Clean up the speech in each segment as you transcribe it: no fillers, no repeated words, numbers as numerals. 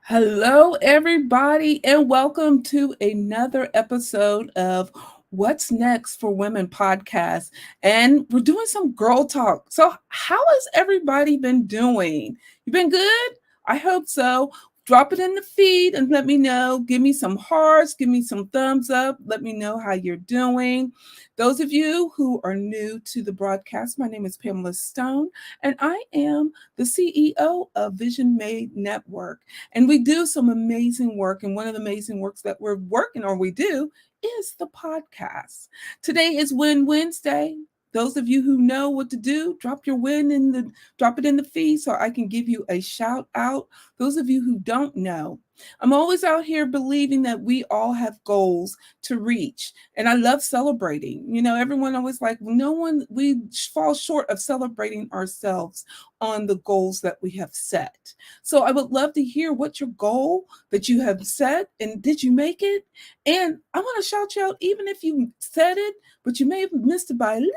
Hello, everybody, and welcome to another episode of What's Next for Women podcast. And we're doing some girl talk. So, how has everybody been doing? You been good? I hope so. Drop it in the feed and let me know. Give me some hearts, give me some thumbs up. Let me know how you're doing. Those of you who are new to the broadcast, my name is Pamela Stone, and I am the CEO of Vision Made Network. And we do some amazing work. And one of the amazing works that we're working on, we do, is the podcast. Today is Win Wednesday. Those of you who know what to do, drop it in the feed so I can give you a shout out. Those of you who don't know, I'm always out here believing that we all have goals to reach. And I love celebrating. Everyone always like, no one, we fall short of celebrating ourselves on the goals that we have set. So I would love to hear what your goal that you have set and did you make it? And I want to shout you out, even if you said it, but you may have missed it by a little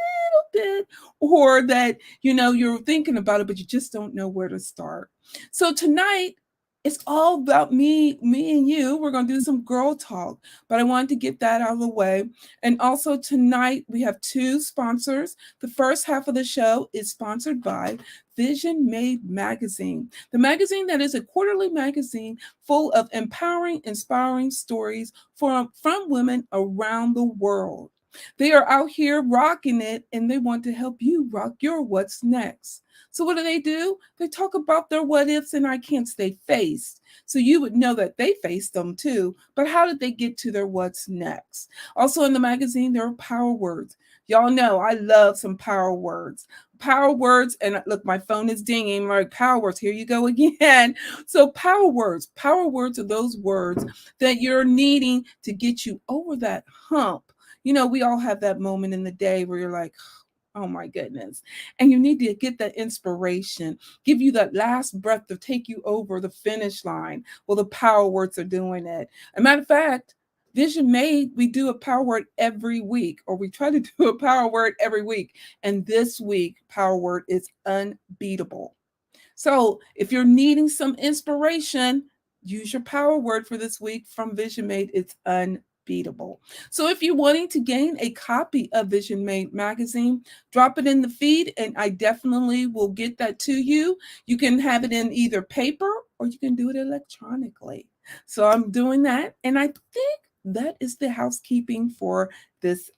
bit, or that, you're thinking about it, but you just don't know where to start. So tonight, it's all about me and you. We're going to do some girl talk, but I wanted to get that out of the way. And also tonight, we have two sponsors. The first half of the show is sponsored by Vision Made Magazine, the magazine that is a quarterly magazine full of empowering, inspiring stories from women around the world. They are out here rocking it and they want to help you rock your what's next. So, what do? They talk about their what ifs and I can't stay faced. So, you would know that they faced them too. But how did they get to their what's next? Also, in the magazine, there are power words. Y'all know I love some power words. Power words, and look, my phone is dinging. Like, power words, here you go again. So, power words are those words that you're needing to get you over that hump. We all have that moment in the day where you're like, oh my goodness. And you need to get that inspiration, give you that last breath to take you over the finish line. Well, the power words are doing it. As a matter of fact, Vision Made, we do a power word every week, or we try to do a power word every week. And this week, power word is unbeatable. So if you're needing some inspiration, use your power word for this week from Vision Made. It's unbeatable. So if you're wanting to gain a copy of Vision Made magazine, drop it in the feed and I definitely will get that to you. You can have it in either paper or you can do it electronically. So I'm doing that. And I think that is the housekeeping for this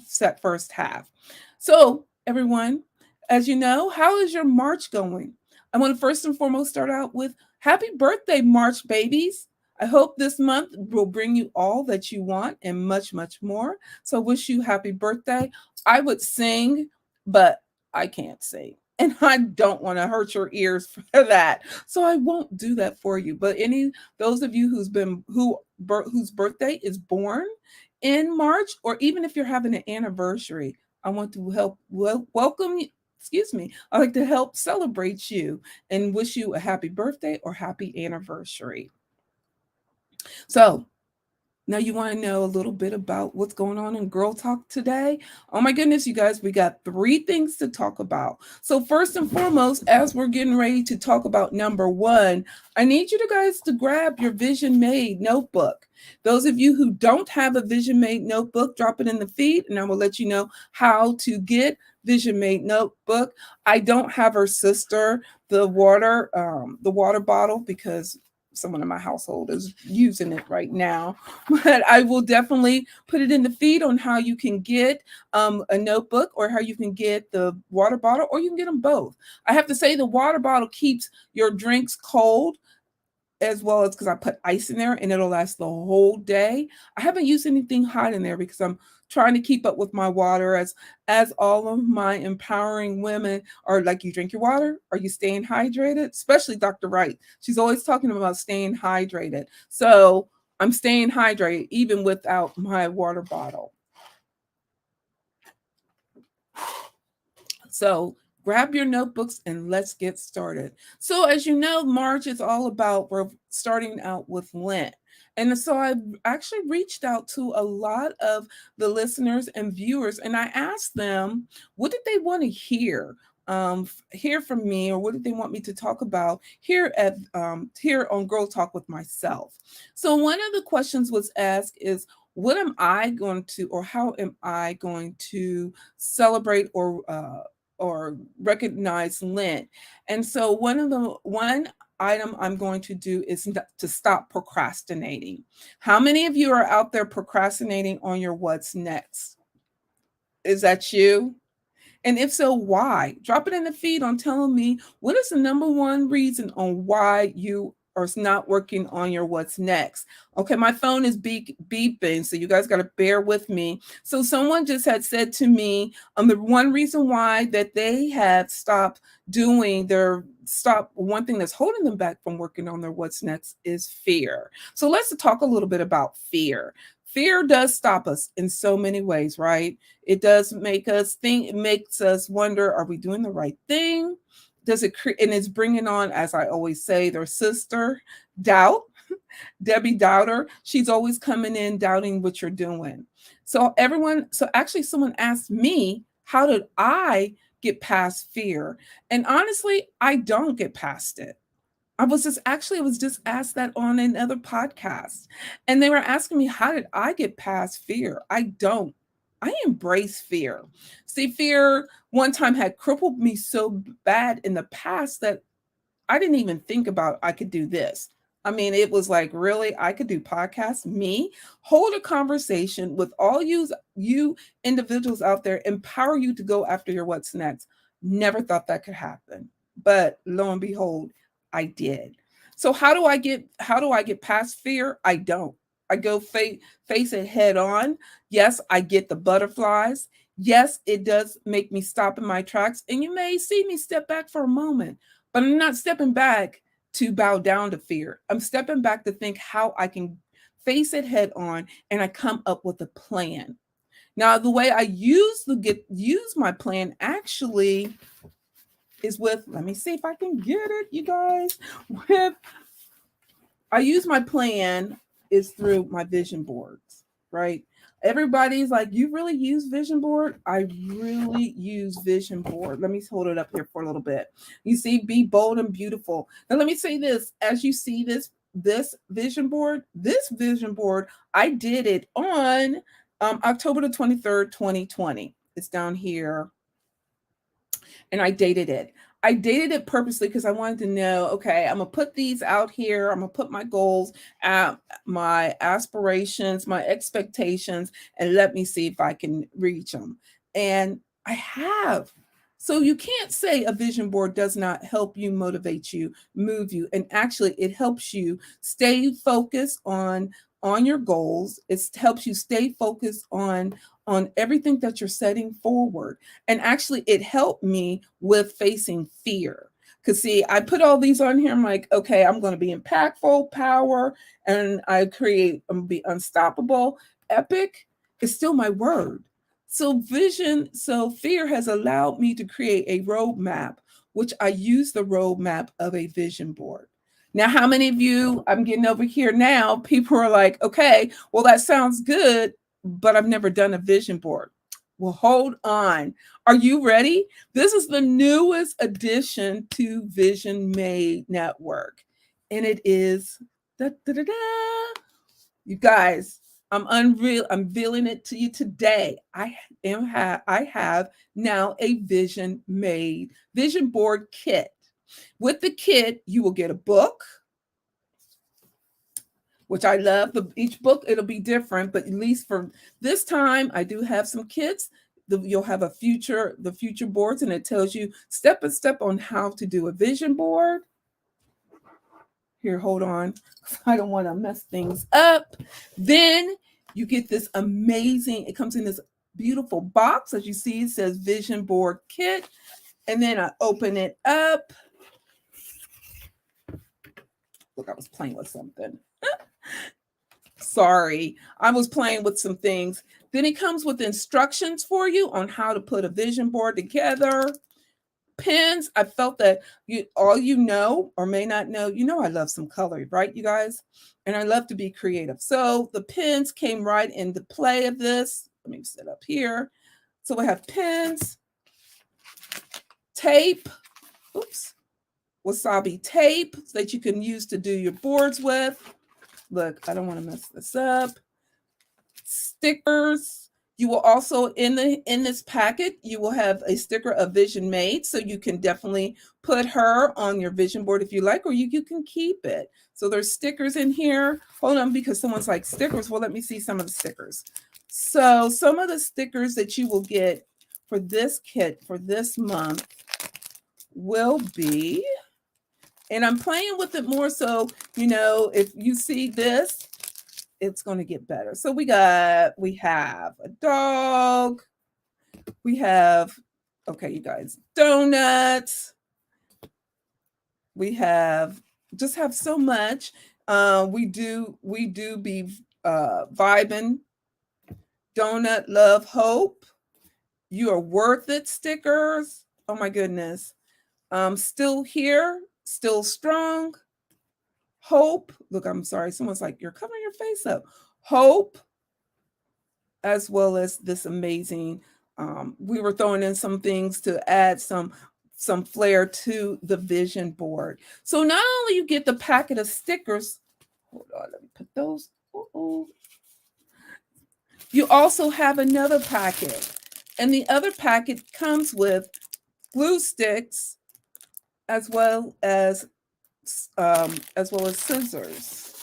set first half. So, everyone, as you know, how is your March going? I want to first and foremost start out with happy birthday, March babies. I hope this month will bring you all that you want and much, much more. So, wish you happy birthday. I would sing, but I can't sing. And I don't want to hurt your ears for that. So I won't do that for you. But any those of you whose birthday is born in March, or even if you're having an anniversary, I want to help welcome you. Excuse me. I like to help celebrate you and wish you a happy birthday or happy anniversary. So, now you want to know a little bit about what's going on in Girl Talk today? Oh my goodness, you guys, we got three things to talk about. So first and foremost, as we're getting ready to talk about number one, I need you to guys to grab your Vision Made notebook. Those of you who don't have a Vision Made notebook, drop it in the feed and I will let you know how to get Vision Made notebook. I don't have her sister the water bottle because someone in my household is using it right now. But I will definitely put it in the feed on how you can get a notebook or how you can get the water bottle, or you can get them both. I have to say, the water bottle keeps your drinks cold, as well as because I put ice in there and it'll last the whole day. I haven't used anything hot in there because I'm trying to keep up with my water, as all of my empowering women are like, you drink your water, are you staying hydrated? Especially Dr. Wright. She's always talking about staying hydrated. So I'm staying hydrated even without my water bottle. So grab your notebooks and let's get started. So, as you know, March is all about, we're starting out with Lent. And so I actually reached out to a lot of the listeners and viewers and I asked them, what did they want to hear? hear from me, or what do they want me to talk about here at here on Girl Talk with myself. So one of the questions was asked is, what am I going to, or how am I going to celebrate or recognize Lent? And so one item I'm going to do is to stop procrastinating. How many of you are out there procrastinating on your what's next? Is that you? And if so, why? Drop it in the feed on telling me what is the number one reason on why you are not working on your what's next. Okay, my phone is beeping, so you guys got to bear with me. So someone just had said to me, the one reason why that they had stopped one thing that's holding them back from working on their what's next is fear. So let's talk a little bit about fear. Fear does stop us in so many ways, right? It does make us think, it makes us wonder, are we doing the right thing? Does it create, and it's bringing on, as I always say, their sister, doubt, Debbie Doubter. She's always coming in doubting what you're doing. So actually someone asked me, how did I get past fear? And honestly, I don't get past it. I was just asked that on another podcast. And they were asking me, how did I get past fear? I don't. I embrace fear. See, fear one time had crippled me so bad in the past that I didn't even think about I could do this. I mean, it was like, really, I could do podcasts, me, hold a conversation with all you individuals out there, empower you to go after your what's next. Never thought that could happen. But lo and behold, I did. So how do I get past fear? I don't. I go face it head on. Yes, I get the butterflies. Yes, it does make me stop in my tracks. And you may see me step back for a moment, but I'm not stepping back to bow down to fear. I'm stepping back to think how I can face it head on, and I come up with a plan. Now, the way I use my plan actually is with, let me see if I can get it, you guys. I use my plan is through my vision boards, right? Everybody's like, you really use vision board? I really use vision board. Let me hold it up here for a little bit. You see, be bold and beautiful. Now let me say this, as you see this vision board, I did it on October the 23rd, 2020. It's down here. And I dated it. I dated it purposely because I wanted to know, okay, I'm going to put these out here. I'm going to put my goals, my aspirations, my expectations, and let me see if I can reach them. And I have. So you can't say a vision board does not help you, motivate you, move you. And actually, it helps you stay focused on your goals. It helps you stay focused on everything that you're setting forward. And actually, it helped me with facing fear. Because see, I put all these on here. I'm like, okay, I'm going to be impactful, power, and I'm going to be unstoppable. Epic is still my word. So fear has allowed me to create a roadmap, which I use the roadmap of a vision board. Now, how many of you, I'm getting over here now, people are like, okay, well, that sounds good, but I've never done a vision board. Well, hold on. Are you ready? This is the newest addition to Vision Made Network. And it is, you guys, I'm unveiling it to you today. I have now a vision board kit. With the kit, you will get a book, which I love. Each book, it'll be different, but at least for this time, I do have some kits. You'll have the future boards, and it tells you step by step on how to do a vision board. Here, hold on. I don't want to mess things up. Then you get this amazing, it comes in this beautiful box. As you see, it says Vision Board Kit. And then I open it up. Look, I was playing with something. Sorry, I was playing with some things. Then it comes with instructions for you on how to put a vision board together. Pins, I felt that all you know or may not know, I love some color, right, you guys? And I love to be creative. So the pins came right into play of this. Let me set up here. So we have pins, tape. Oops. Wasabi tape that you can use to do your boards with. Look, I don't want to mess this up. Stickers. You will also in this packet, you will have a sticker of Vision Made, so you can definitely put her on your vision board if you like, or you can keep it. So there's stickers in here. Hold on, because someone's like, stickers. Well, let me see some of the stickers. So some of the stickers that you will get for this kit for this month will be, and I'm playing with it more, so if you see this, it's going to get better. So we have a dog. We have, okay, you guys, donuts. We just have so much. We do be vibing. Donut, love, hope. You are worth it stickers. Oh my goodness. Still here, still strong. Hope. Look, I'm sorry. Someone's like, you're covering your face up. Hope, as well as this amazing. We were throwing in some things to add some flair to the vision board. So not only you get the packet of stickers. Hold on, let me put those. You also have another packet, and the other packet comes with glue sticks, as well as scissors.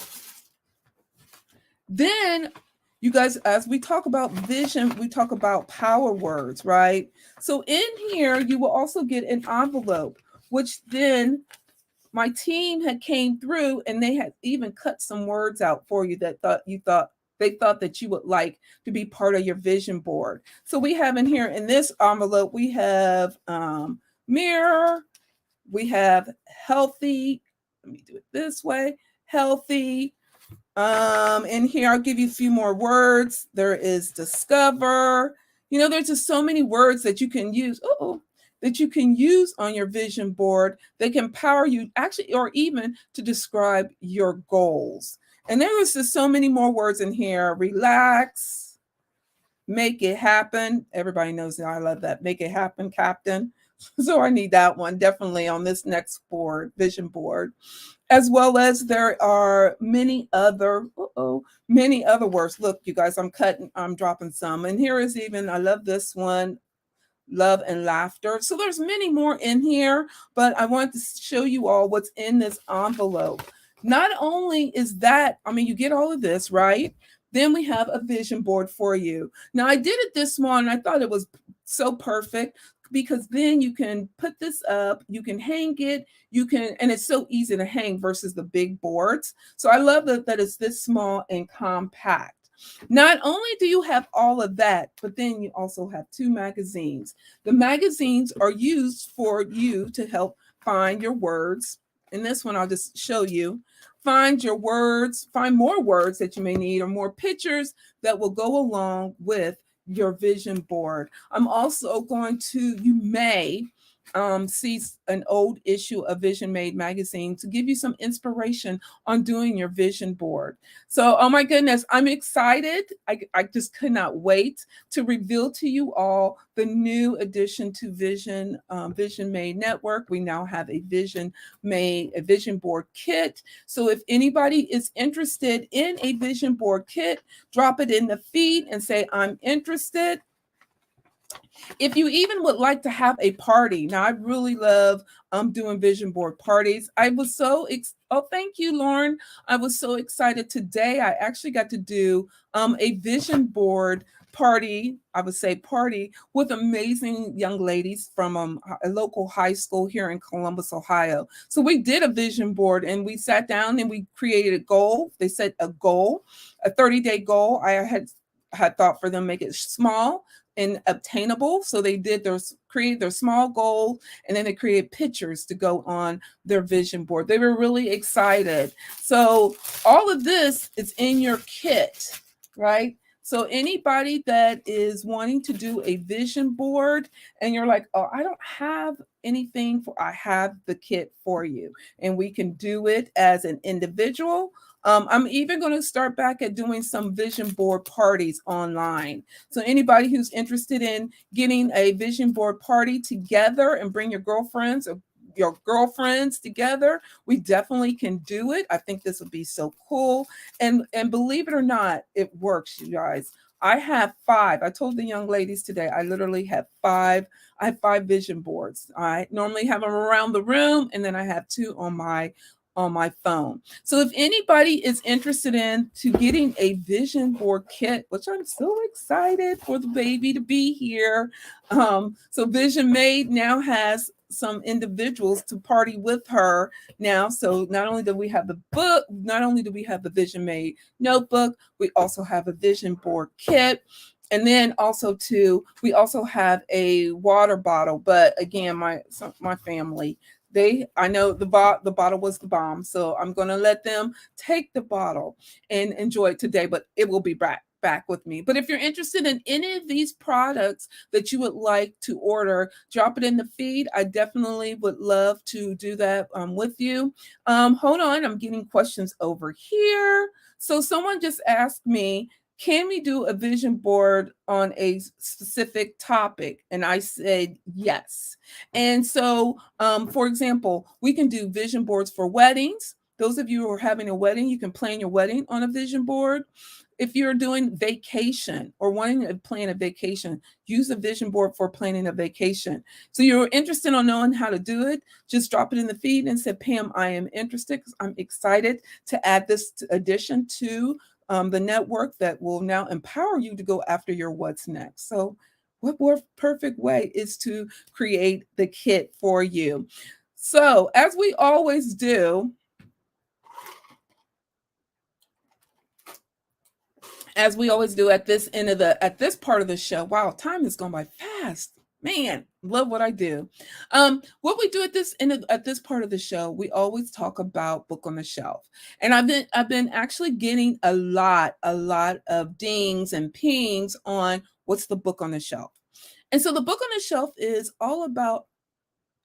Then, you guys, as we talk about vision, we talk about power words, right? So in here, you will also get an envelope, which then my team had came through and they had even cut some words out for you that they thought that you would like to be part of your vision board. So we have in here in this envelope, we have mirror, we have healthy. Let me do it this way. Healthy. In here, I'll give you a few more words. There is discover. There's just so many words that you can use. That you can use on your vision board. They can power you actually, or even to describe your goals. And there is just so many more words in here. Relax. Make it happen. Everybody knows that I love that. Make it happen, Captain. So I need that one definitely on this next board, vision board, as well as there are many other words. Look, you guys, I'm dropping some. And here is even, I love this one, love and laughter. So there's many more in here, but I want to show you all what's in this envelope. Not only is that, you get all of this, right? Then we have a vision board for you. Now I did it this morning. I thought it was so perfect, because then you can put this up, you can hang it, and it's so easy to hang versus the big boards. So I love that it's this small and compact. Not only do you have all of that, but then you also have 2 magazines. The magazines are used for you to help find your words. In this one, I'll just show you. Find your words, find more words that you may need, or more pictures that will go along with your vision board. I'm also you may see an old issue of Vision Made magazine to give you some inspiration on doing your vision board. So, oh my goodness, I'm excited. I just could not wait to reveal to you all the new addition to Vision Made Network. We now have a vision board kit. So if anybody is interested in a vision board kit, drop it in the feed and say, I'm interested. If you even would like to have a party, now I really love doing vision board parties. I was thank you, Lauren. I was so excited today. I actually got to do a vision board party, with amazing young ladies from a local high school here in Columbus, Ohio. So we did a vision board and we sat down and we created a goal. They set a goal, a 30-day goal. I had thought for them, make it small and obtainable. So they created their small goal, and then they created pictures to go on their vision board. They were really excited. So all of this is in your kit, right? So anybody that is wanting to do a vision board and you're like, oh, I don't have anything I have the kit for you. And we can do it as an individual, I'm even going to start back at doing some vision board parties online. So anybody who's interested in getting a vision board party together and bring your girlfriends or your girlfriends together, we definitely can do it. I think this would be so cool. And believe it or not, it works, you guys. I have five. I told the young ladies today, I literally have five. I have five vision boards. I normally have them around the room, and then I have two on my phone. So if anybody is interested in to getting a vision board kit, which I'm so excited for the baby to be here. So Vision Made now has some individuals to party with her now. So not only do we have the book, not only do we have the Vision Made notebook, we also have a vision board kit. And then also too, we also have a water bottle. But again, my family, I know the bottle was the bomb, so I'm going to let them take the bottle and enjoy it today, but it will be back with me. But if you're interested in any of these products that you would like to order, drop it in the feed. I definitely would love to do that with you. Hold on, I'm getting questions over here. So someone just asked me, can we do a vision board on a specific topic? And I said yes. And so, for example, we can do vision boards for weddings. Those of you who are having a wedding, you can plan your wedding on a vision board. If you're doing vacation or wanting to plan a vacation, use a vision board for planning a vacation. So you're interested in knowing how to do it, just drop it in the feed and say, Pam, I am interested because I'm excited to add this addition to the network that will now empower you to go after your what's next. So what more perfect way is to create the kit for you. So as we always do, at this end of the at this part of the show, wow, time has gone by fast. Man, love what I do. What we do at this part of the show, we always talk about book on the shelf, and I've been actually getting a lot of dings and pings on what's the book on the shelf, and so the book on the shelf is all about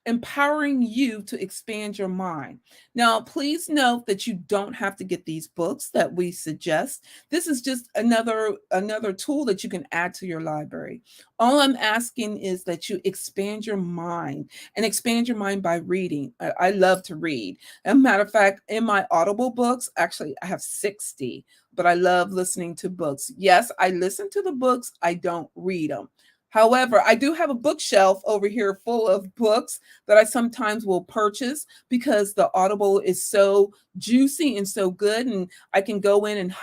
empowering you to expand your mind. Now, please note that you don't have to get these books that we suggest. This is just another tool that you can add to your library. All I'm asking is that you expand your mind and expand your mind by reading. I love to read. As a matter of fact, in my Audible books, actually, I have 60, but I love listening to books. Yes, I listen to the books, I don't read them. However, I do have a bookshelf over here full of books that I sometimes will purchase because the Audible is so juicy and so good. And I can go in and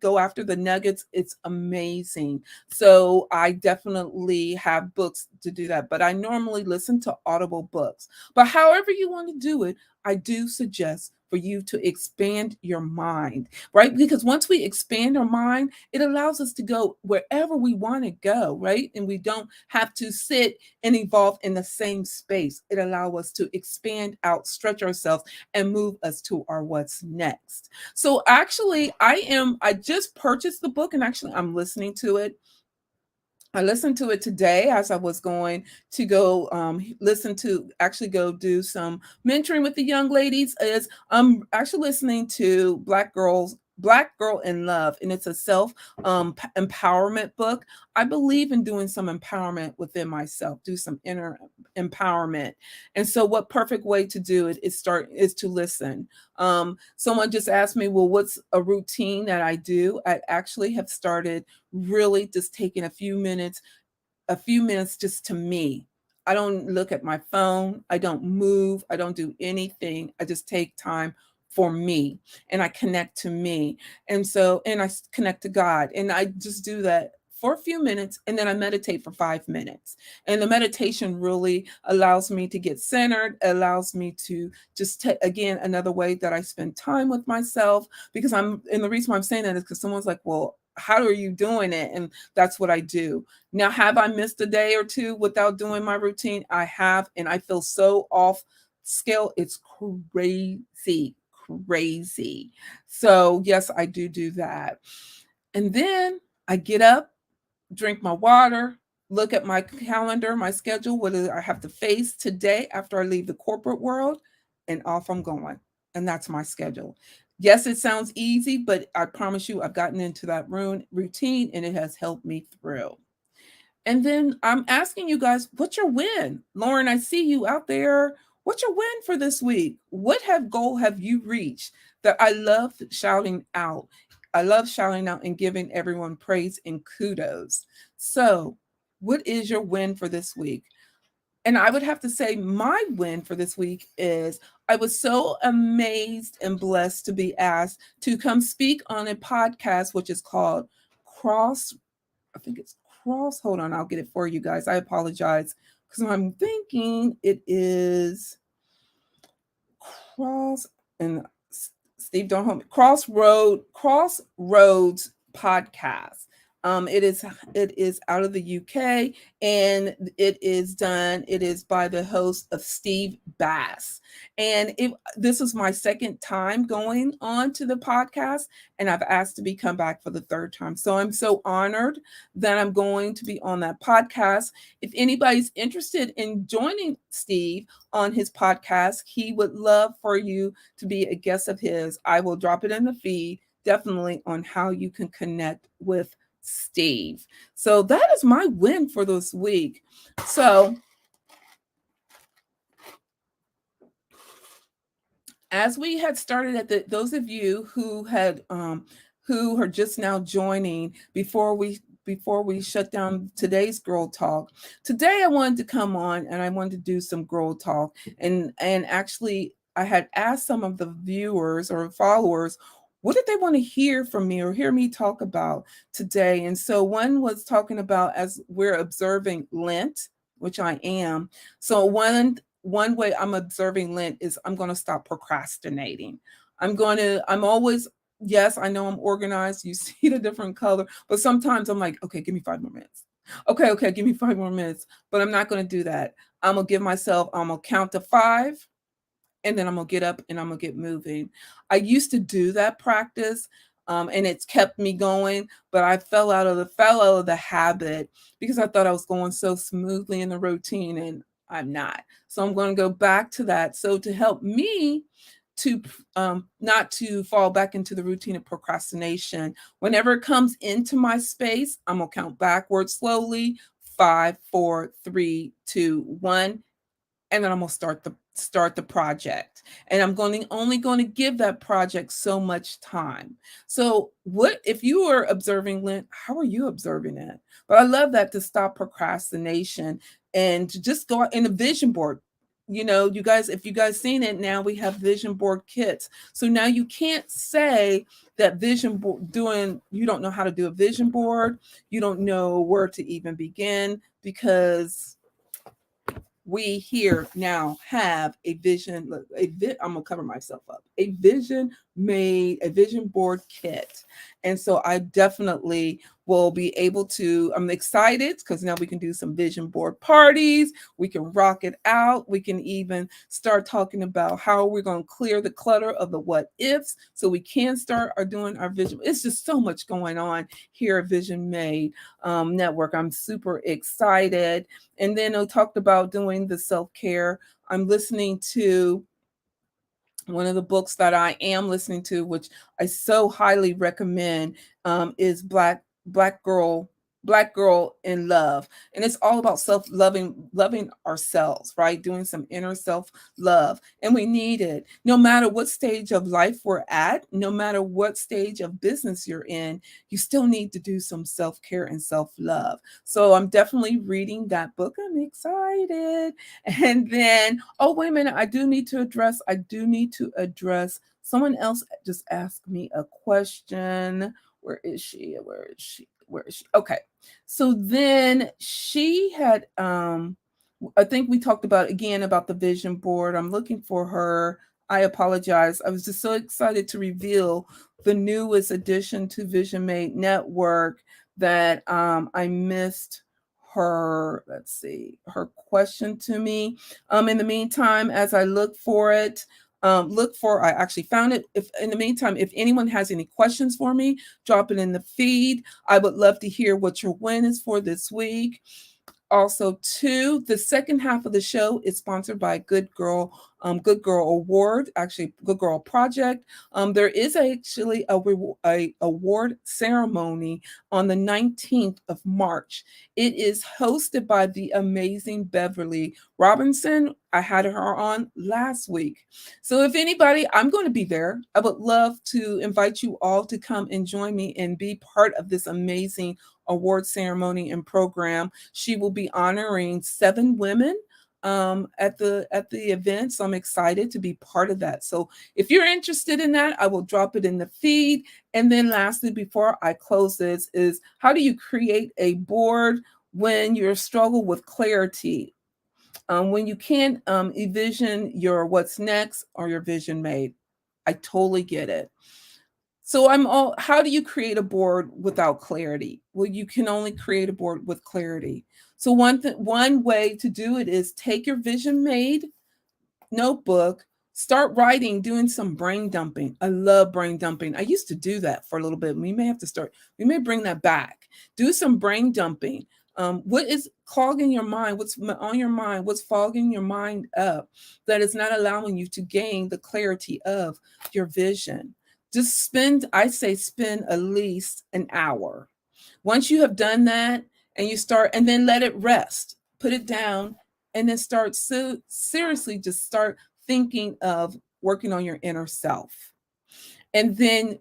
go after the nuggets. It's amazing. So I definitely have books to do that. But I normally listen to Audible books. But however you want to do it, I do suggest for you to expand your mind, right? Because once we expand our mind, it allows us to go wherever we want to go, right? And we don't have to sit and evolve in the same space. It allows us to expand out, stretch ourselves, and move us to our what's next. So actually, I just purchased the book and actually I'm listening to it. I listened to it today as I was going to go listen to actually go do some mentoring with the young ladies. Is I'm actually listening to Black Girl in Love, and it's a self empowerment book. I believe in doing some empowerment within myself, do some inner empowerment. And so what perfect way to do it is to listen. Someone just asked me, well, what's a routine that I do? I actually have started really just taking a few minutes just to me. I don't look at my phone. I don't move. I don't do anything. I just take time for me and I connect to me. And I connect to God. And I just do that for a few minutes and then I meditate for 5 minutes. And the meditation really allows me to get centered, allows me to just again, another way that I spend time with myself and the reason why I'm saying that is because someone's like, well, how are you doing it? And that's what I do. Now, have I missed a day or two without doing my routine? I have, and I feel so off scale. It's crazy, crazy. So, yes, I do that. And then I get up, drink my water, look at my calendar, my schedule, what do I have to face today after I leave the corporate world, and off I'm going. And that's my schedule. Yes, it sounds easy, but I promise you, I've gotten into that routine and it has helped me through. And then I'm asking you guys, what's your win? Lauren, I see you out there. What's your win for this week? What have goal have you reached that I love shouting out? I love shouting out and giving everyone praise and kudos. So, what is your win for this week? And I would have to say my win for this week is I was so amazed and blessed to be asked to come speak on a podcast, which is called Cross. I think it's Cross. Hold on, I'll get it for you guys. I apologize because I'm thinking it is Cross and Steve, don't hold me. Crossroads podcast. It is out of the UK and it is done. It is by the host of Steve Bass, and this is my second time going on to the podcast, and I've asked to be come back for the third time. So I'm so honored that I'm going to be on that podcast. If anybody's interested in joining Steve on his podcast, he would love for you to be a guest of his. I will drop it in the feed, definitely, on how you can connect with Steve. So that is my win for this week. So as we had started at those of you who are just now joining before we shut down today's girl talk, today I wanted to come on and I wanted to do some girl talk, and actually I had asked some of the viewers or followers what did they want to hear from me or hear me talk about today. And so one was talking about, as we're observing Lent, which I am. So one way I'm observing Lent is I'm going to stop procrastinating. I'm always, yes, I know I'm organized. You see the different color, but sometimes I'm like, okay, give me 5 more minutes. Okay, give me 5 more minutes, but I'm not going to do that. I'm going to count to five, and then I'm going to get up and I'm going to get moving. I used to do that practice. And it's kept me going, but I fell out of the habit because I thought I was going so smoothly in the routine, and I'm not. So I'm going to go back to that. So to help me to not to fall back into the routine of procrastination, whenever it comes into my space, I'm gonna count backwards slowly. 5, 4, 3, 2, 1, and then I'm gonna start the project. And I'm only going to give that project so much time. So what if you are observing Lent, how are you observing it? But I love that, to stop procrastination and to just go out in a vision board. You guys, if you guys seen it, now we have vision board kits. So now you can't say that vision board doing you don't know how to do a vision board, you don't know where to even begin, because we here now have a vision. I'm gonna cover myself up. A vision board kit, and so I definitely will be able to. I'm excited because now we can do some vision board parties. We can rock it out. We can even start talking about how we're going to clear the clutter of the what ifs, so we can start doing our vision. It's just so much going on here at Vision Made Network. I'm super excited. And then I talked about doing the self-care. I'm listening to one of the books that I am listening to, which I so highly recommend, is Black Girl in Love. And it's all about loving ourselves, right? Doing some inner self love. And we need it. No matter what stage of life we're at, no matter what stage of business you're in, you still need to do some self-care and self-love. So I'm definitely reading that book. I'm excited. And then, oh, wait a minute, I do need to address someone else just asked me a question. Where is she? Okay. So then she had I think we talked about again about the vision board. I'm looking for her. I apologize. I was just so excited to reveal the newest addition to Vision Made Network that I missed her, let's see, her question to me. In the meantime, as I look for it, I actually found it. If in the meantime, if anyone has any questions for me, drop it in the feed. I would love to hear what your win is for this week. Also, two, the second half of the show is sponsored by Good Girl Award, actually Good Girl Project. There is actually a award ceremony on the 19th of March. It is hosted by the amazing Beverly Robinson. I had her on last week. So if anybody, I'm going to be there. I would love to invite you all to come and join me and be part of this amazing award ceremony and program. She will be honoring 7 women at the event. So I'm excited to be part of that. So if you're interested in that, I will drop it in the feed. And then lastly, before I close this, is how do you create a board when you're struggle with clarity? When you can't envision your what's next or your vision made. I totally get it. So how do you create a board without clarity? Well, you can only create a board with clarity. So one way to do it is take your vision made notebook, start writing, doing some brain dumping. I love brain dumping. I used to do that for a little bit. We may bring that back. Do some brain dumping. What is clogging your mind? What's on your mind? What's fogging your mind up that is not allowing you to gain the clarity of your vision? I say spend at least an hour. Once you have done that and you start, and then let it rest, put it down, and then seriously just start thinking of working on your inner self. And then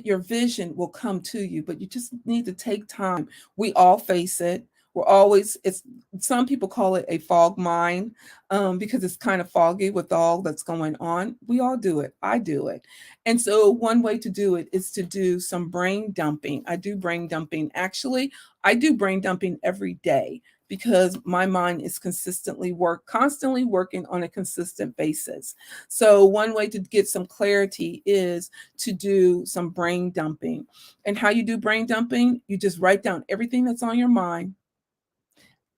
your vision will come to you, but you just need to take time. We all face it. It's some people call it a fog mind, because it's kind of foggy with all that's going on. We all do it. I do it. And so one way to do it is to do some brain dumping. I do brain dumping. Actually, I do brain dumping every day because my mind is constantly working on a consistent basis. So one way to get some clarity is to do some brain dumping. And how you do brain dumping, you just write down everything that's on your mind,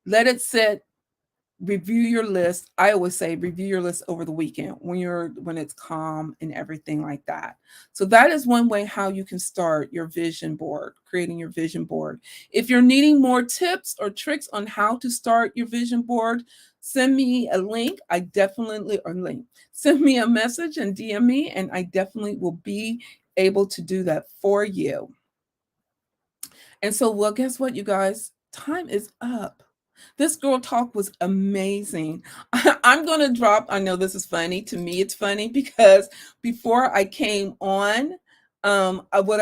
let it sit, review your list. I always say review your list over the weekend when it's calm and everything like that. So that is one way how you can start your vision board, creating your vision board. If you're needing more tips or tricks on how to start your vision board, send me a link. Send me a message and DM me, and I definitely will be able to do that for you. And so, well, guess what, you guys? Time is up. This girl talk was amazing. I'm going to drop, I know this is funny. To me, it's funny because before I came on, what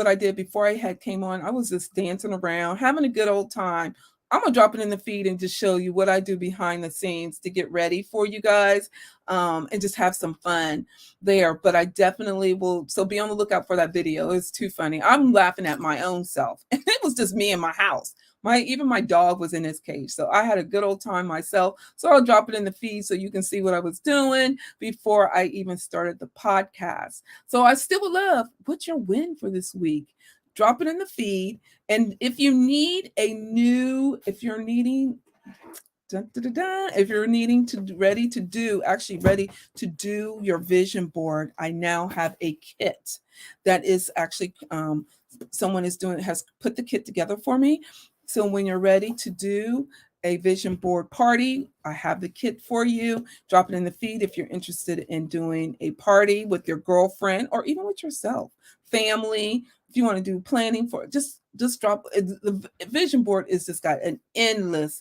I did before I had came on, I was just dancing around, having a good old time. I'm gonna drop it in the feed and just show you what I do behind the scenes to get ready for you guys, and just have some fun there. But I definitely will. So be on the lookout for that video. It's too funny. I'm laughing at my own self, and it was just me in my house. Even my dog was in his cage. So I had a good old time myself. So I'll drop it in the feed so you can see what I was doing before I even started the podcast. So I still would love, what's your win for this week? Drop it in the feed. And if you're needing if you're needing to ready to do your vision board, I now have a kit that is actually someone has put the kit together for me. So when you're ready to do a vision board party, I have the kit for you. Drop it in the feed if you're interested in doing a party with your girlfriend or even with yourself, family. If you want to do planning for it, just drop the vision board. Is just got an endless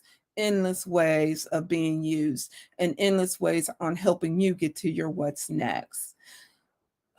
ways of being used and endless ways on helping you get to your what's next.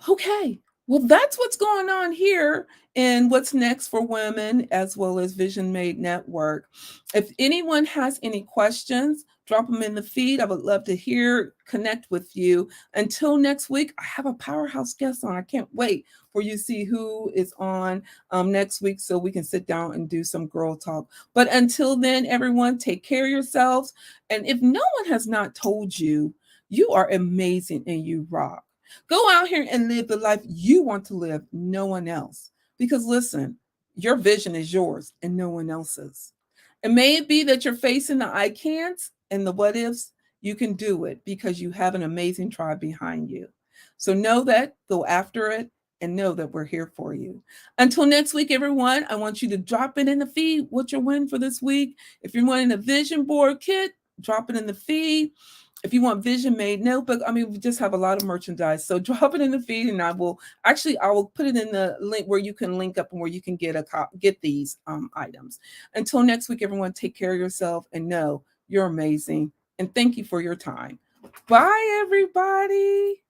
Okay. Well, that's what's going on here in What's Next for Women, as well as Vision Made Network. If anyone has any questions, drop them in the feed. I would love to connect with you. Until next week, I have a powerhouse guest on. I can't wait for you to see who is on next week so we can sit down and do some girl talk. But until then, everyone, take care of yourselves. And if no one has not told you, you are amazing and you rock. Go out here and live the life you want to live, no one else. Because listen, your vision is yours and no one else's. It may be that you're facing the I can'ts and the what ifs. You can do it because you have an amazing tribe behind you. So know that, go after it, and know that we're here for you. Until next week, everyone, I want you to drop it in the feed. What's your win for this week? If you're wanting a vision board kit, drop it in the feed. If you want vision made notebook, I mean, we just have a lot of merchandise. So drop it in the feed, and I will put it in the link where you can link up and where you can get these items. Until next week, everyone, take care of yourself and know you're amazing. And thank you for your time. Bye, everybody.